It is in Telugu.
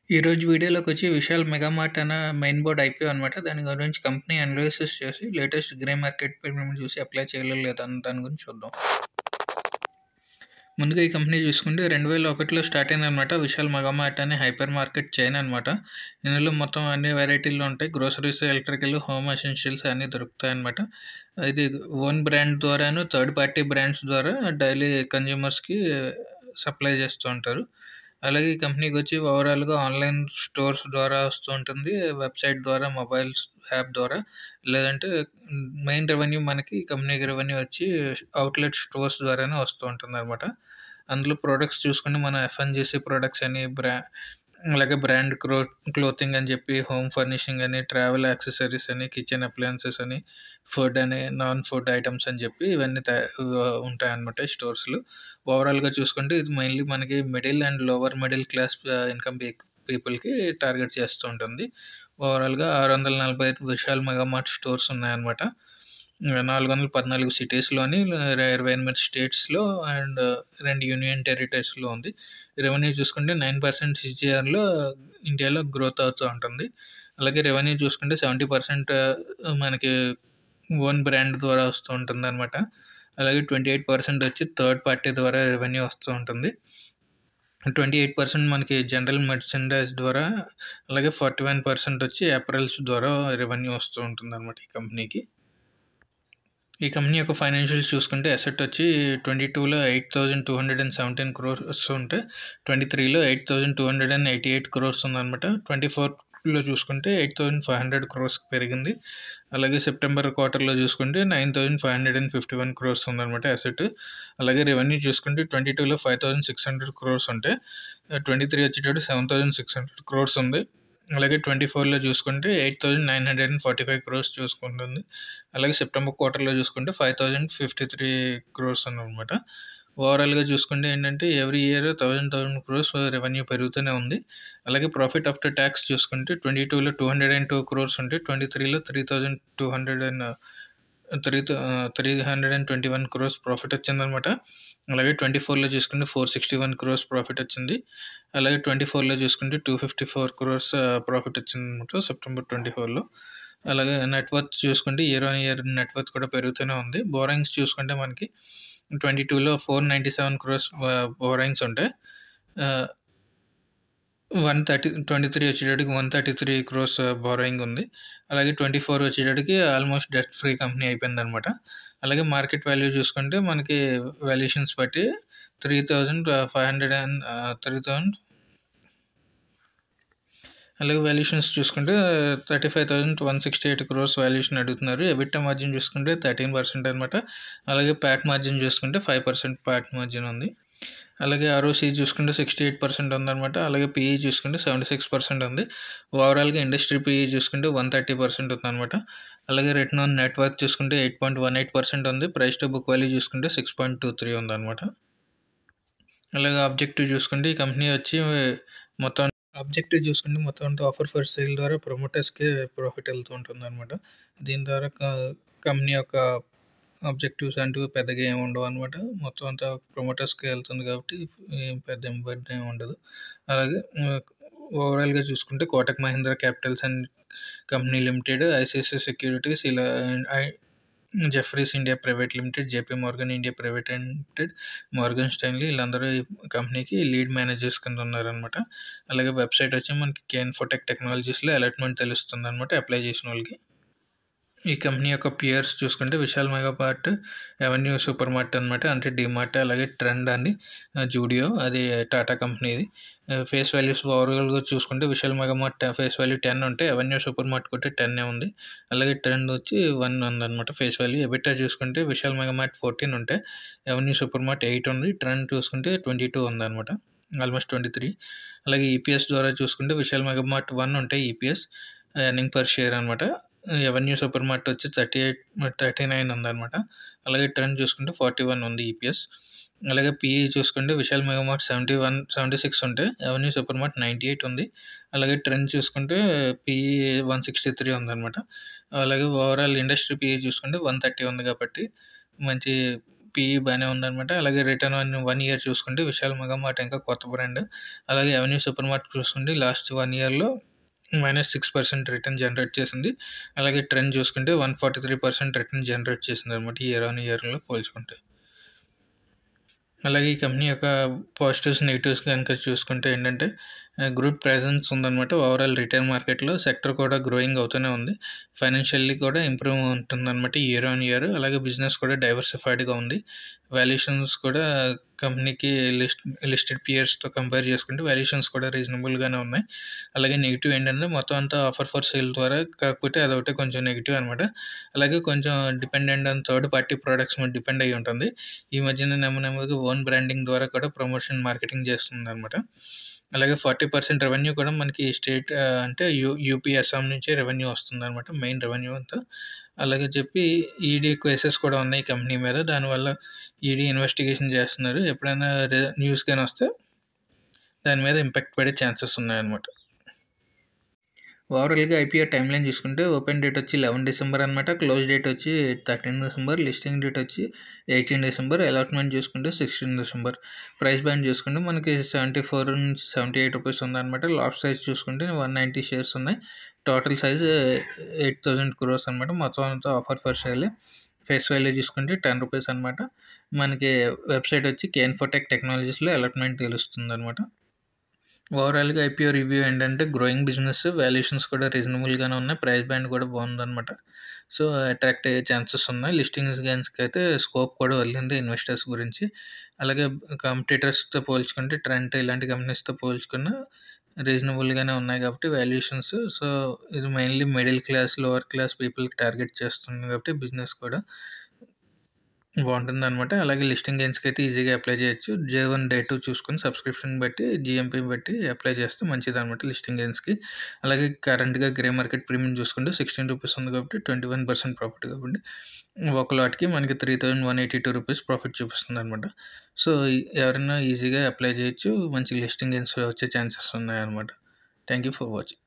ఈరోజు వీడియోలోకొచ్చి విశాల్ మెగా మార్ట్ అనే మెయిన్ బోర్డ్ ఐపీఓ అనమాట. దాని గురించి కంపెనీ అనాలిసిస్ చేసి లేటెస్ట్ గ్రే మార్కెట్ పేమెంట్ చూసి అప్లై చేయలేదు లేదా అన్న దాని గురించి చూద్దాం. ముందుగా ఈ కంపెనీ చూసుకుంటే 2001లో స్టార్ట్ అయిందనమాట. విశాల్ మెగా మార్ట్ అనే హైపర్ మార్కెట్ చైన్ అనమాట. ఇందులో మొత్తం అన్ని వెరైటీలు ఉంటాయి. గ్రోసరీస్, ఎలక్ట్రికల్, హోమ్ ఎసెన్షియల్స్ అన్నీ దొరుకుతాయి అనమాట. ఇది ఓన్ బ్రాండ్ ద్వారాను థర్డ్ పార్టీ బ్రాండ్స్ ద్వారా డైలీ కన్జ్యూమర్స్కి సప్లై చేస్తూ ఉంటారు. అలాగే ఈ కంపెనీకి వచ్చి ఓవరాల్గా ఆన్లైన్ స్టోర్స్ ద్వారా వస్తూ ఉంటుంది, వెబ్సైట్ ద్వారా, మొబైల్స్ యాప్ ద్వారా, లేదంటే మెయిన్ రెవెన్యూ మనకి ఈ కంపెనీకి రెవెన్యూ వచ్చి అవుట్లెట్ స్టోర్స్ ద్వారానే వస్తూ ఉంటుంది అనమాట. అందులో ప్రోడక్ట్స్ చూసుకుంటే మన ఎఫ్ఎన్జీసీ ప్రొడక్ట్స్ అని అలాగే బ్రాండ్ క్లోతింగ్ అని చెప్పి, హోమ్ ఫర్నిషింగ్ అని, ట్రావెల్ యాక్సెసరీస్ అని, కిచెన్ అప్లయన్సెస్ అని, ఫుడ్ అని, నాన్ ఫుడ్ ఐటమ్స్ అని చెప్పి ఇవన్నీ ఉంటాయన్నమాట ఈ స్టోర్స్లో. ఓవరాల్గా చూసుకుంటే ఇది మెయిన్లీ మనకి middle and lower middle class income పీపుల్కి టార్గెట్ చేస్తూ ఉంటుంది. ఓవరాల్గా 645 విశాల్ మెగా మార్ట్ స్టోర్స్ ఉన్నాయన్నమాట. 414 సిటీస్‌లోని 28 స్టేట్స్‌లో అండ్ 2 యూనియన్ టెరిటరీస్‌లో ఉంది. రెవెన్యూ చూసుకుంటే 9% సీజీఆర్‌లో ఇండియాలో గ్రోత్ అవుతూ ఉంటుంది. అలాగే రెవెన్యూ చూసుకుంటే 70% మనకి ఓన్ బ్రాండ్ ద్వారా వస్తూ ఉంటుందనమాట. అలాగే 28% వచ్చి థర్డ్ పార్టీ ద్వారా రెవెన్యూ వస్తూ ఉంటుంది. 28% మనకి జనరల్ మెర్చండైజ్ ద్వారా, అలాగే 41% వచ్చి అపెరల్స్ ద్వారా రెవెన్యూ వస్తూ ఉంటుందన్నమాట ఈ కంపెనీకి. ఈ కంపెనీ యొక్క ఫైనాన్షియల్స్ చూసుకుంటే అసెట్ వచ్చి 22లో 8,217 క్రోర్స్ ఉంటే 23లో 8,288 క్రోర్స్ ఉందన్నమాట. 24లో చూసుకుంటే 8,500 క్రోర్స్ పెరిగింది. అలాగే సెప్టెంబర్ క్వార్టర్లో చూసుకుంటే 9,551 క్రోర్స్ ఉందన్నమాట అసెట్. అలాగే రెవెన్యూ చూసుకుంటే 22లో 5,600 క్రోర్స్ ఉంటే 23 వచ్చేటప్పుడు 7,600 క్రోర్స్ ఉంది. అలాగే 24లో చూసుకుంటే 8,945 క్రోర్స్ చూసుకుంటుంది. అలాగే సెప్టెంబర్ క్వార్టర్లో చూసుకుంటే 5,053 క్రోర్స్ అనమాట. ఓవరాల్గా చూసుకుంటే ఏంటంటే ఎవ్రీ ఇయర్ 1,000 క్రోర్స్ రెవెన్యూ పెరుగుతూనే ఉంది. అలాగే ప్రాఫిట్ ఆఫ్టర్ ట్యాక్స్ చూసుకుంటే 22లో 202 క్రోర్స్ ఉంటే 23లో 321 క్రోర్స్ ప్రాఫిట్ వచ్చిందనమాట. అలాగే 24లో చూసుకుంటే 461 క్రోర్స్ ప్రాఫిట్ వచ్చింది. అలాగే 24లో చూసుకుంటే 254 క్రోర్స్ ప్రాఫిట్ వచ్చిందనమాట సెప్టెంబర్ 24లో. అలాగే నెట్వర్త్ చూసుకుంటే ఇయర్ ఆన్ ఇయర్ నెట్వర్త్ కూడా పెరుగుతూనే ఉంది. బోరింగ్స్ చూసుకుంటే మనకి 22లో 497 క్రోర్స్ బోరింగ్స్ ఉంటాయి. 23 వచ్చేటప్పటికి 133 క్రోర్స్ బారోయింగ్ ఉంది. అలాగే 24 వచ్చేటప్పటికి ఆల్మోస్ట్ డెట్ ఫ్రీ కంపెనీ అయిపోయిందనమాట. అలాగే మార్కెట్ వాల్యూ చూసుకుంటే మనకి వాల్యుయేషన్స్ బట్టి 3,000 అలాగే వాల్యుయేషన్స్ చూసుకుంటే 35,168 క్రోర్స్ వాల్యుయేషన్ అడుగుతున్నారు. ఎబిటా మార్జిన్ చూసుకుంటే 13% అనమాట. అలాగే ప్యాట్ మార్జిన్ చూసుకుంటే 5% ప్యాట్ మార్జిన్ ఉంది. అలాగే ఆర్ఓసి చూసుకుంటే 68% ఉందన్నమాట. అలాగే పీఈ చూసుకుంటే 76% ఉంది. ఓవరాల్గా ఇండస్ట్రీ పీఈ చూసుకుంటే 130% ఉందన్నమాట. అలాగే రిటర్న్ ఆన్ నెట్ వర్త్ చూసుకుంటే 8.18% ఉంది. ప్రైస్ టు బుక్ వాల్యూ చూసుకుంటే 6.23 ఉందన్నమాట. అలాగే ఆబ్జెక్టివ్ చూసుకుంటే ఈ కంపెనీ వచ్చి మొత్తం అంతా ఆఫర్ ఫర్ సేల్ ద్వారా ప్రమోటర్స్కి ప్రాఫిట్ వెళ్తూ ఉంటుంది అనమాట. దీని ద్వారా కంపెనీ యొక్క ఆబ్జెక్టివ్స్ అంటూ పెద్దగా ఏమి ఉండవు అనమాట. మొత్తం అంతా ప్రమోటర్స్కి వెళ్తుంది కాబట్టి పెద్ద ఇబ్బంది ఏమి ఉండదు. అలాగే ఓవరాల్గా చూసుకుంటే Kotak Mahindra capitals and company limited, ICICI securities, ఇలా Jefferies India private limited, JP Morgan India private limited, Morgan Stanley వీళ్ళందరూ ఈ కంపెనీకి లీడ్ మేనేజర్స్ కింద ఉన్నారనమాట. అలాగే వెబ్సైట్ వచ్చి మనకి కేఎన్ఫోటెక్ టెక్నాలజీస్లో అలాట్మెంట్ తెలుస్తుంది అనమాట అప్లై చేసిన వాళ్ళకి. ఈ కంపెనీ యొక్క పియర్స్ చూసుకుంటే Vishal mega mart, avenue super mart అనమాట, అంటే డిమార్ట్, అలాగే ట్రెండ్ అని, జూడియో అది టాటా కంపెనీది. ఫేస్ వాల్యూస్ ఓవరాల్గా చూసుకుంటే Vishal mega mart face value 10 ఉంటే అవెన్యూ సూపర్ మార్ట్ కొట్టి 10 ఉంది. అలాగే ట్రెండ్ వచ్చి 1 ఉందన్నమాట ఫేస్ వాల్యూ. ఎబిటా చూసుకుంటే విశాల్ మెగా మార్ట్ 14 ఉంటే అవెన్యూ సూపర్ మార్ట్ 8 ఉంది. ట్రెండ్ చూసుకుంటే 22 ఉందన్నమాట, ఆల్మోస్ట్ 23. అలాగే ఈపీఎస్ ద్వారా చూసుకుంటే విశాల్ మెగా మార్ట్ 1 ఉంటే ఈపీఎస్ ఎర్నింగ్ పర్ షేర్ అనమాట. ఎవెన్యూ సూపర్ మార్ట్ వచ్చి 39 ఉందన్నమాట. అలాగే ట్రెండ్ చూసుకుంటే 41 ఉంది ఈపీఎస్. అలాగే పీఈ చూసుకుంటే విశాల్ మెగా మార్ట్ 76 ఉంటే ఎవెన్యూ సూపర్ మార్ట్ 98 ఉంది. అలాగే ట్రెండ్ చూసుకుంటే పీఈ 163 ఉందన్నమాట. అలాగే ఓవరాల్ ఇండస్ట్రీ పీఈ చూసుకుంటే 130 ఉంది కాబట్టి మంచి పీఈ బాగానే ఉందనమాట. అలాగే రిటర్న్ ఆన్ 1 ఇయర్ చూసుకుంటే విశాల్ మెగా మార్ట్ ఇంకా కొత్త బ్రాండ్. అలాగే అవెన్యూ సూపర్ మార్ట్ చూసుకుంటే లాస్ట్ 1 ఇయర్‌లో -6% రిటర్న్ జనరేట్ చేసింది. అలాగే ట్రెండ్ చూసుకుంటే 143% రిటర్న్ జనరేట్ చేసిందనమాట ఇయర్ ఆన్ ఇయర్‌లో పోల్చుకుంటే. అలాగే ఈ కంపెనీ యొక్క పాజిటివ్స్, నెగెటివ్స్ కనుక చూసుకుంటే ఏంటంటే గ్రూప్ ప్రెజెన్స్ ఉందనమాట. ఓవరాల్ రిటైల్ మార్కెట్‌లో సెక్టర్ కూడా గ్రోయింగ్ అవుతూనే ఉంది. ఫైనాన్షియల్లీ కూడా ఇంప్రూవ్ ఉంటుందనమాట ఇయర్ ఆన్ ఇయర్. అలాగే బిజినెస్ కూడా డైవర్సిఫైడ్‌గా ఉంది. వాల్యుయేషన్స్ కూడా కంపెనీకి లిస్టెడ్ పియర్స్‌తో కంపేర్ చేసుకుంటే వాల్యుయేషన్స్ కూడా రీజనబుల్‌గానే ఉన్నాయి. అలాగే నెగెటివ్ ఏంటంటే మొత్తం అంతా ఆఫర్ ఫర్ సేల్ ద్వారా కాకపోతే అదొకటే కొంచెం నెగెటివ్ అనమాట. అలాగే కొంచెం dependent on third party products మీద డిపెండ్ అయ్యి ఉంటుంది. ఈ మధ్యన నెమ్మదిగా ఓన్ బ్రాండింగ్ ద్వారా కూడా ప్రమోషన్, మార్కెటింగ్ చేస్తుందనమాట. అలాగే 40% రెవెన్యూ కూడా మనకి స్టేట్ అంటే యూపీ, అస్సాం నుంచే రెవెన్యూ వస్తుందనమాట. మెయిన్ రెవెన్యూ అంతా. అలాగే చెప్పి ఈడీ కేసెస్ కూడా ఉన్నాయి ఈ కంపెనీ మీద. దానివల్ల ఈడీ ఇన్వెస్టిగేషన్ చేస్తున్నారు. ఎప్పుడైనా న్యూస్ గాని వస్తే దాని మీద ఇంపాక్ట్ పడే ఛాన్సెస్ ఉన్నాయన్నమాట. ఓవరాల్‌గా ఐపీఓ టైమ్‌లైన్ చూసుకుంటే ఓపెన్ డేట్ వచ్చి 11 డిసెంబర్ అనమాట. క్లోజ్ డేట్ వచ్చి 13 డిసెంబర్. లిస్టింగ్ డేట్ వచ్చి 18 డిసెంబర్. అలాట్మెంట్ చూసుకుంటే 16 డిసెంబర్. ప్రైస్ బ్యాండ్ చూసుకుంటే మనకి 74-78 రూపీస్ ఉందన్నమాట. లాట్ సైజ్ చూసుకుంటే 190 షేర్స్ ఉన్నాయి. టోటల్ సైజ్ 8,000 క్రోర్స్ అనమాట. మొత్తం అంతా offer for sale. Face value చూసుకుంటే 10 రూపీస్ అనమాట. మనకి వెబ్సైట్ వచ్చి కేఎన్4టెక్ టెక్నాలజీస్‌లో అలాట్మెంట్ తెలుస్తుందనమాట. ఓవరాల్‌గా ఐపీఓ రివ్యూ ఏంటంటే గ్రోయింగ్ బిజినెస్, వాల్యుయేషన్స్ కూడా రీజనబుల్‌గానే ఉన్నాయి. ప్రైస్ బ్యాండ్ కూడా బాగుందనమాట. సో, అట్రాక్ట్ అయ్యే ఛాన్సెస్ ఉన్నాయి. లిస్టింగ్స్ గెయిన్స్‌కి అయితే స్కోప్ కూడా వదిలింది ఇన్వెస్టర్స్ గురించి. అలాగే కాంపిటీటర్స్‌తో పోల్చుకుంటే ట్రెంట్ ఇలాంటి కంపెనీస్‌తో పోల్చుకున్న రీజనబుల్‌గానే ఉన్నాయి కాబట్టి వాల్యుయేషన్స్. సో, ఇది mainly middle class, lower class పీపుల్‌కి టార్గెట్ చేస్తుంది కాబట్టి బిజినెస్ కూడా బాగుంటుందనమాట. అలాగే లిస్టింగ్ గెయిన్స్‌కి అయితే ఈజీగా అప్లై చేయొచ్చు. డే 1, డే 2 చూసుకొని సబ్స్క్రిప్షన్ బట్టి, జీఎంపీ బట్టి అప్లై చేస్తే మంచిదనమాట లిస్టింగ్ గెయిన్స్‌కి. అలాగే కరెంట్‌గా గ్రే మార్కెట్ ప్రీమియం చూసుకుంటే 16 రూపీస్ ఉంది కాబట్టి 21% ప్రాఫిట్ కాబట్టి ఒక లాట్‌కి మనకి 3,182 రూపీస్ ప్రాఫిట్ చూపిస్తుందనమాట. సో, ఎవరైనా ఈజీగా అప్లై చేయొచ్చు. మంచి లిస్టింగ్ గెయిన్స్ వచ్చే ఛాన్సెస్ ఉన్నాయన్నమాట. Thank you for watching.